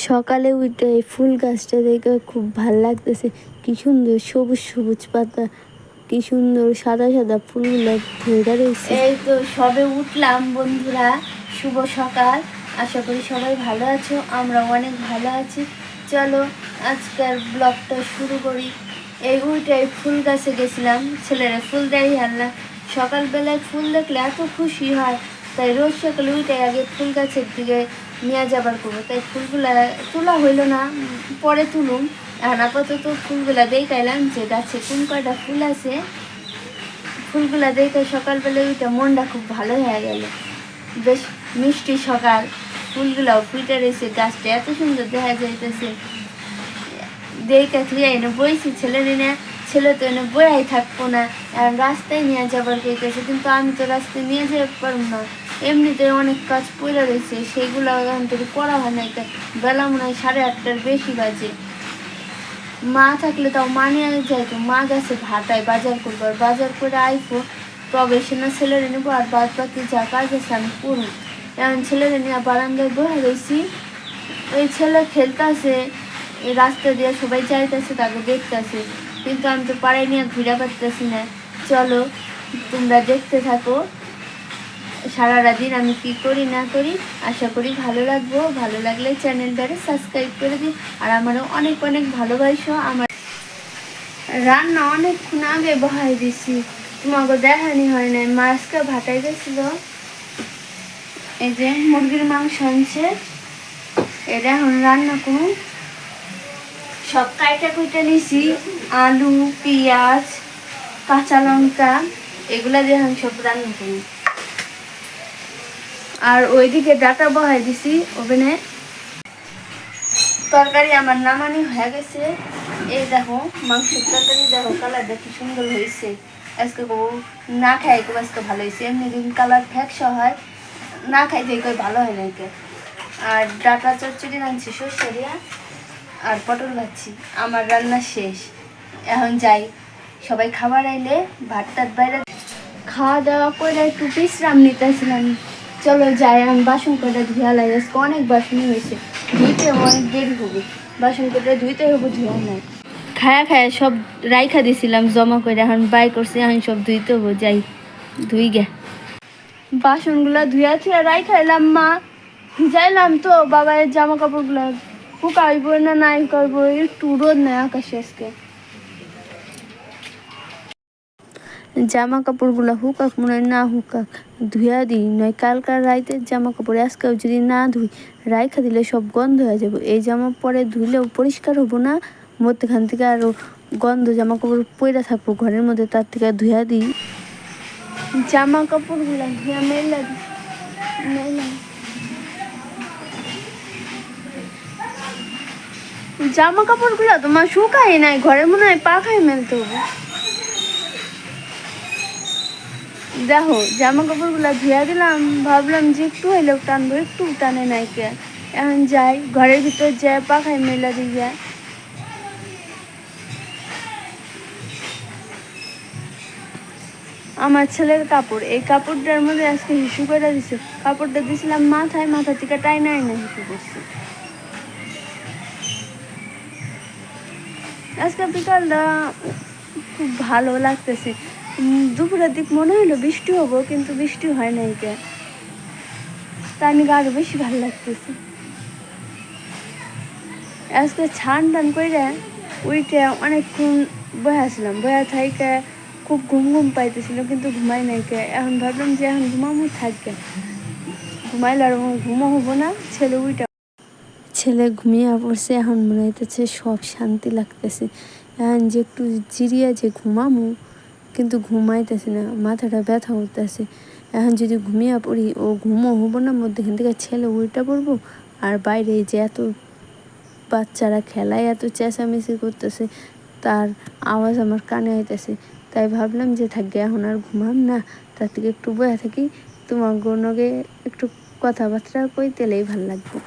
সকালে উঠে এই ফুল গাছটা দেখে খুব ভাল লাগতেছে। কি সুন্দর সবুজ সবুজ পাতা, কি সুন্দর সাদা সাদা ফুলগুলো ধরে রয়েছে। এই তো সবে উঠলাম বন্ধুরা, শুভ সকাল। আশা করি সবাই ভালো আছো, আমরা অনেক ভালো আছি। চলো আজকের ব্লগটা শুরু করি। এই উঠে ফুল গাছে গেছিলাম, ছেলেরা ফুল দেয় আনলাম। সকালবেলায় ফুল দেখলে এত খুশি হয়, তাই রোজ সকালে উঠে আগে ফুল গাছের দিকে নিয়ে যাবার করবো। তাই ফুলগুলা তোলা হইলো না, পরে তুলুম। এখন আপাতত ফুলগুলা দেখাইলাম যে গাছে কোন কয়টা ফুল আছে। ফুলগুলা দেখে সকালবেলায় উঠে মনটা খুব ভালো হয়ে গেল। বেশ মিষ্টি সকাল, ফুলগুলাও ফুটে রয়েছে, গাছটা এত সুন্দর দেখা যাইতেছে। দেখে তুই এনে বইছি ছেলের এনে, ছেলে তো এনে বইয়াই থাকবো না, রাস্তায় নিয়ে যাবার কইতেছে। কিন্তু আমি তো রাস্তায় নিয়ে যেতে পারবো না, এমনিতে অনেক কাজ পড়ে রয়েছে, সেইগুলো এখন থেকে করা হয় না। বেলা মনে হয় 8:30টার বেশি বাজে। মা থাকলে তাও মা নিয়ে যাইতো, মা গেছে ভাটায় বাজার করবো, আর বাজার করে আইফো তবে সে না ছেলেরে নেবো। আর বাদ বাকি যা কাজ আছে আমি করুন। এখন ছেলেরে নিয়ে বারান্দায় বসে রয়েছি, ওই ছেলে খেলতেছে, এই রাস্তা দিয়ে সবাই যাইতেছে, তাকে দেখতেছে, কিন্তু আমি তো পাড়ায় নিয়ে ঘুরে পারতেছি না। চলো তোমরা দেখতে থাকো সারাটা দিন আমি কি করি না করি। আশা করি ভালো লাগবো, ভালো লাগলে চ্যানেলটারে সাবস্ক্রাইব করে দিই, আর আমারও অনেক অনেক ভালোবাসো। আমার রান্না অনেকক্ষণ আগে বহাই দিছি, তোমাকে দেখানি হয় নাই। মাছকে ভাটাই গেছিল, এই যে মুরগির মাংস আনছে, এটা এখন রান্না করুন। সব কাইটা কুইটা নিছি, আলু পেঁয়াজ কাঁচা লঙ্কা এগুলা দিয়ে এখন সব রান্না করুন। আর ওইদিকে ডাটা বহাই দিছি ওভেনে। তরকারি আমার নামানি হয়ে গেছে। এই দেখো মাংসের তরকারি, দেখো কালারটা কি সুন্দর হয়েছে। আজকে না খাই আজকে ভালো হয়েছে, এমনি দিন কালার ফ্যাকসা হয়, না খাইতে কই ভালো হয় না। আর ডাটা চচ্চড়ি রাঁধছি সর্ষে দিয়া, আর পটল ভাজছি। আমার রান্না শেষ, এখন যাই। সবাই খাবার আইলে ভাত টাত বাইরে খাওয়া দাওয়া করে একটু বিশ্রাম নিতেছিলাম। চলো যাই, আমি বাসন কটা ধুয়া লাগে, আজকে অনেক বাসনই হয়েছে, ধুইতে অনেক দেরি হবে। বাসন কটা ধুইতে হবে, ধোয়া নাই। খায়া খায়া সব রাইখা দিছিলাম জমা করে, এখন বাই করছি, এখন সব ধুইতে হবে। যাই ধুই গে। বাসনগুলা ধুয়া থুয়া রাইখা এলাম, মা ভিজাইলাম তো বাবার জামা কাপড়গুলা শুকাইব না নাই করবো, একটু রোদ নেই আকাশে আজকে। জামা কাপড়গুলো হুকাক মনে হয় না হুকাক, ধুয়া দিই নয় কালকার রাইতের জামা কাপড় আজকেও যদি না ধুই রাইখা দিলে সব গন্ধ হয়ে যাবো। এই জামা পরে ধুইলেও পরিষ্কার হবো না, মধ্যখান থেকে আরও গন্ধ জামা কাপড় পরে থাকবো ঘরের মধ্যে, তার থেকে ধুয়া দিই। জামা কাপড়গুলো ধুয়া মেলা মেলা জামা কাপড়গুলো তোমার শুকাই নাই, ঘরে মনে হয় পাখায় মেলতে হবে। দেখো জামা কাপড়গুলো ধুয়া দিলাম, ভাবলাম যে একটু হইলেও টানবো, একটু টানে নাই কে। এখন যাই ঘরের ভিতর যায় পাখায় মেলা দিয়ে। আমার ছেলের কাপড়, এই কাপড়টার মধ্যে আজকে হিসু করে দিছে। কাপড়টা দিয়েছিলাম মাথায়, মাথা থেকে টাইনা না হিসু করছি। আজকে বিকালটা খুব ভালো লাগতেছে। দুপুরের দিক মনে হলো বৃষ্টি হবো, কিন্তু বৃষ্টি হয় নাই কে, তা আমি আরো বেশি ভালো লাগতেছে। আজকে ছান টান করে উইটে অনেকক্ষণ বয়াছিলাম, বয়া থাইকে খুব ঘুম ঘুম পাইতেছিল, কিন্তু ঘুমাই নাই কে। এখন ভাবলাম যে এখন ঘুমামো থাকবে, ঘুমাইলে আর ঘুমও হবো না। ছেলে ঘুমিয়ে পড়ছে, এখন মনে হইতেছে সব শান্তি লাগতেছে। এখন যে একটু জিরিয়া যে ঘুমামো, কিন্তু ঘুমাইতেছে না, মাথাটা ব্যথা করতেছে। এখন যদি ঘুমিয়ে পড়ি ও ঘুমও হবো না, মধ্যখান থেকে ছেলে উল্টা পড়বো। আর বাইরে যে এত বাচ্চারা খেলায় এত চেঁচামেচি করতেছে, তার আওয়াজ আমার কানে আইতেছে। তাই ভাবলাম যে থাকবে, এখন আর ঘুমাম না, তার থেকে একটু বয়া থাকি, তোমার গনকে একটু কথাবার্তা কইতেলেই ভাল লাগবে।